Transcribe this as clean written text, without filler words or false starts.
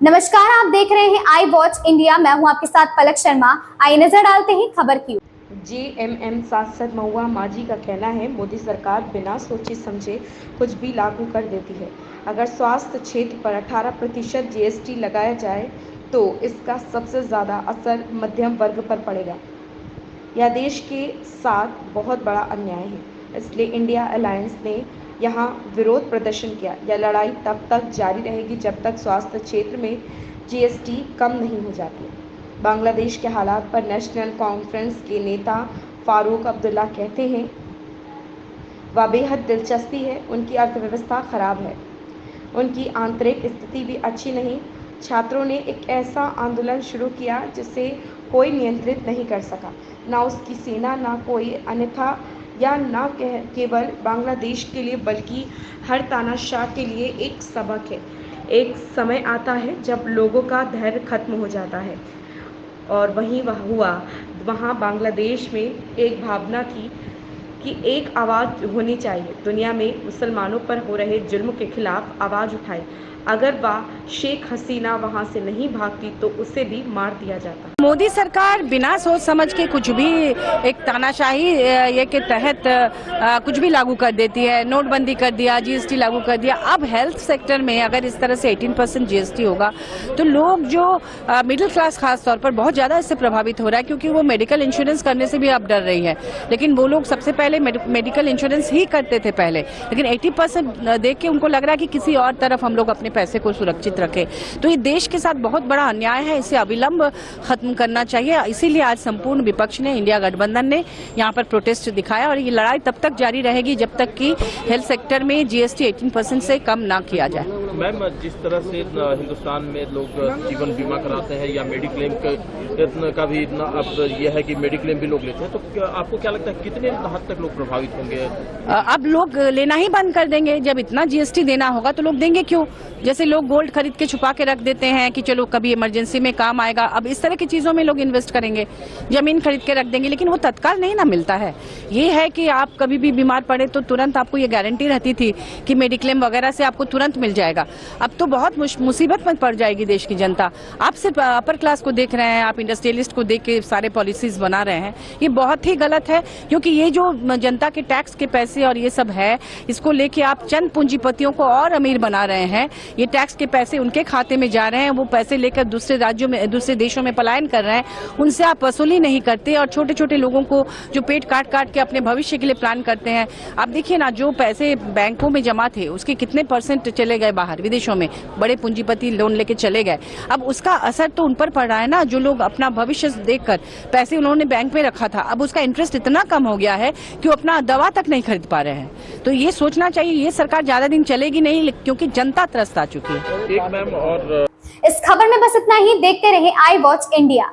नमस्कार, आप देख रहे हैं आई वॉच इंडिया। मैं हूं आपके साथ पलक शर्मा। आइए नजर डालते हैं खबर की। जेएमएम सांसद महुआ माझी का कहना है, मोदी सरकार बिना सोचे समझे कुछ भी लागू कर देती है। अगर स्वास्थ्य क्षेत्र पर 18% जीएसटी लगाया जाए तो इसका सबसे ज़्यादा असर मध्यम वर्ग पर पड़ेगा। यह देश के साथ बहुत बड़ा अन्याय है, इसलिए इंडिया अलायंस ने यहाँ विरोध प्रदर्शन किया। यह लड़ाई तब तक जारी रहेगी जब तक स्वास्थ्य क्षेत्र में जीएसटी कम नहीं हो जाती। बांग्लादेश के हालात पर नेशनल कॉन्फ्रेंस के नेता फारूक अब्दुल्ला कहते हैं, वह बेहद दिलचस्पी है। उनकी अर्थव्यवस्था खराब है, उनकी आंतरिक स्थिति भी अच्छी नहीं। छात्रों ने एक ऐसा आंदोलन शुरू किया जिसे कोई नियंत्रित नहीं कर सका, ना उसकी सेना, ना कोई अन्यथा, या न केवल बांग्लादेश के लिए बल्कि हर तानाशाह के लिए एक सबक है। एक समय आता है जब लोगों का धैर्य खत्म हो जाता है, और वहीं वह हुआ। वहाँ बांग्लादेश में एक भावना थी कि एक आवाज़ होनी चाहिए, दुनिया में मुसलमानों पर हो रहे जुल्म के खिलाफ आवाज़ उठाए। अगर वह शेख हसीना वहाँ से नहीं भागती तो उसे भी मार दिया जाता। मोदी सरकार बिना सोच समझ के कुछ भी एक तानाशाही ये के तहत कुछ भी लागू कर देती है। नोटबंदी कर दिया, जीएसटी लागू कर दिया। अब हेल्थ सेक्टर में अगर इस तरह से 18% जीएसटी होगा तो लोग जो मिडिल क्लास खास तौर पर बहुत ज़्यादा इससे प्रभावित हो रहा है, क्योंकि वो मेडिकल इंश्योरेंस करने से भी अब डर रही है। लेकिन वो लोग सबसे पहले मेडिकल इंश्योरेंस ही करते थे पहले, लेकिन 80% देख के उनको लग रहा है कि किसी और तरफ हम लोग अपने पैसे को सुरक्षित रखें। तो ये देश के साथ बहुत बड़ा अन्याय है, इसे अविलंब खत्म करना चाहिए। इसीलिए आज संपूर्ण विपक्ष ने, इंडिया गठबंधन ने यहाँ पर प्रोटेस्ट दिखाया, और ये लड़ाई तब तक जारी रहेगी जब तक कि हेल्थ सेक्टर में जीएसटी 18% से कम ना किया जाए। मैम, जिस तरह से हिंदुस्तान में लोग जीवन बीमा कराते हैं या मेडिक्लेम का भी अब यह है कि मेडिक्लेम भी लोग लेते हैं, तो आपको क्या लगता है कितने हद तक लोग प्रभावित होंगे? अब लोग लेना ही बंद कर देंगे। जब इतना जीएसटी देना होगा तो लोग देंगे क्यों? जैसे लोग गोल्ड खरीद के छुपा के रख देते हैं कि चलो कभी इमरजेंसी में काम आएगा, अब इस तरह की चीजों में लोग इन्वेस्ट करेंगे, जमीन खरीद के रख देंगे, लेकिन वो तत्काल नहीं ना मिलता है। ये है कि आप कभी भी बीमार पड़े तो तुरंत आपको ये गारंटी रहती थी कि मेडिक्लेम वगैरह से आपको तुरंत मिल जाएगा। अब तो बहुत मुसीबत में पड़ जाएगी देश की जनता। आप सिर्फ अपर क्लास को देख रहे हैं, आप इंडस्ट्रियलिस्ट को देख के सारे पॉलिसीज बना रहे हैं। ये बहुत ही गलत है, क्योंकि ये जो जनता के टैक्स के पैसे और ये सब है, इसको लेके आप चंद पूंजीपतियों को और अमीर बना रहे हैं। ये टैक्स के पैसे उनके खाते में जा रहे हैं, वो पैसे लेकर दूसरे राज्यों में, दूसरे देशों में पलायन कर रहे हैं। उनसे आप वसूली नहीं करते, और छोटे छोटे लोगों को जो पेट काट काट के अपने भविष्य के लिए प्लान करते हैं। आप देखिए ना, जो पैसे बैंकों में जमा थे उसके कितने % चले गए बाहर विदेशों में, बड़े पूंजीपति लोन लेके चले गए। अब उसका असर तो उन पर पड़ रहा है ना, जो लोग अपना भविष्य देखकर पैसे उन्होंने बैंक में रखा था, अब उसका इंटरेस्ट इतना कम हो गया है कि वो अपना दवा तक नहीं खरीद पा रहे हैं। तो ये सोचना चाहिए, ये सरकार ज्यादा दिन चलेगी नहीं, क्योंकि जनता त्रस्त आ चुकी है। एक मैम और इस खबर में बस इतना ही। देखते रहे आई वॉच इंडिया।